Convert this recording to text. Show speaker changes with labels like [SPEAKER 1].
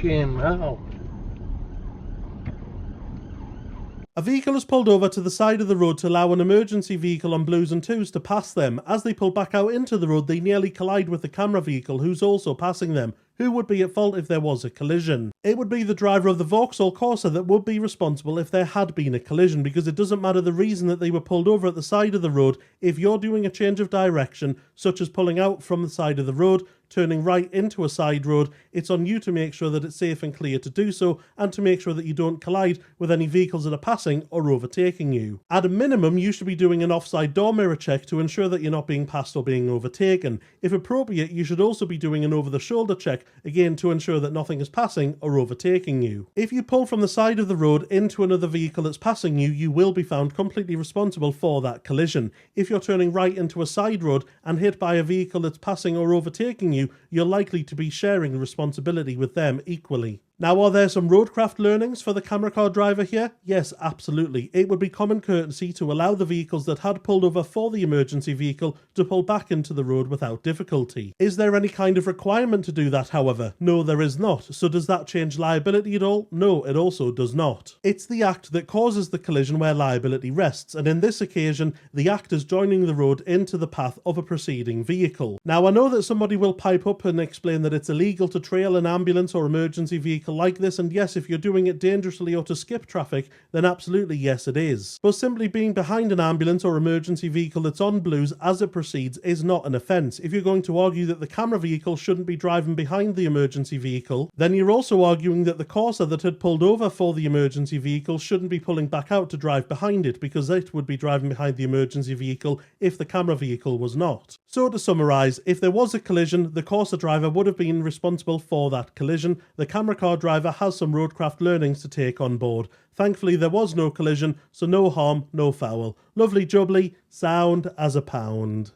[SPEAKER 1] Fucking hell.
[SPEAKER 2] A vehicle has pulled over to the side of the road to allow an emergency vehicle on blues and twos to pass them. As they pull back out into the road, they nearly collide with the camera vehicle who's also passing them. Who would be at fault if there was a collision? It would be the driver of the Vauxhall Corsa that would be responsible if there had been a collision, because it doesn't matter the reason that they were pulled over at the side of the road. If you're doing a change of direction, such as pulling out from the side of the road, turning right into a side road, it's on you to make sure that it's safe and clear to do so, and to make sure that you don't collide with any vehicles that are passing or overtaking you. At a minimum, you should be doing an offside door mirror check to ensure that you're not being passed or being overtaken. If appropriate, you should also be doing an over-the-shoulder check, again to ensure that nothing is passing or overtaking you. If you pull from the side of the road into another vehicle that's passing you, you will be found completely responsible for that collision. If you're turning right into a side road and hit by a vehicle that's passing or overtaking you, you're likely to be sharing responsibility with them equally. Now, are there some roadcraft learnings for the camera car driver here? Yes, absolutely. It would be common courtesy to allow the vehicles that had pulled over for the emergency vehicle to pull back into the road without difficulty. Is there any kind of requirement to do that, however? No, there is not. So does that change liability at all? No, it also does not. It's the act that causes the collision where liability rests, and in this occasion, the act is joining the road into the path of a preceding vehicle. Now, I know that somebody will pipe up and explain that it's illegal to trail an ambulance or emergency vehicle like this, and yes, if you're doing it dangerously or to skip traffic, then absolutely yes it is. But simply being behind an ambulance or emergency vehicle that's on blues as it proceeds is not an offence. If you're going to argue that the camera vehicle shouldn't be driving behind the emergency vehicle, then you're also arguing that the Corsa that had pulled over for the emergency vehicle shouldn't be pulling back out to drive behind it, because it would be driving behind the emergency vehicle if the camera vehicle was not. So to summarise, if there was a collision, the Corsa driver would have been responsible for that collision. The camera car driver has some roadcraft learnings to take on board. Thankfully there was no collision, so no harm, no foul. Lovely jubbly, sound as a pound.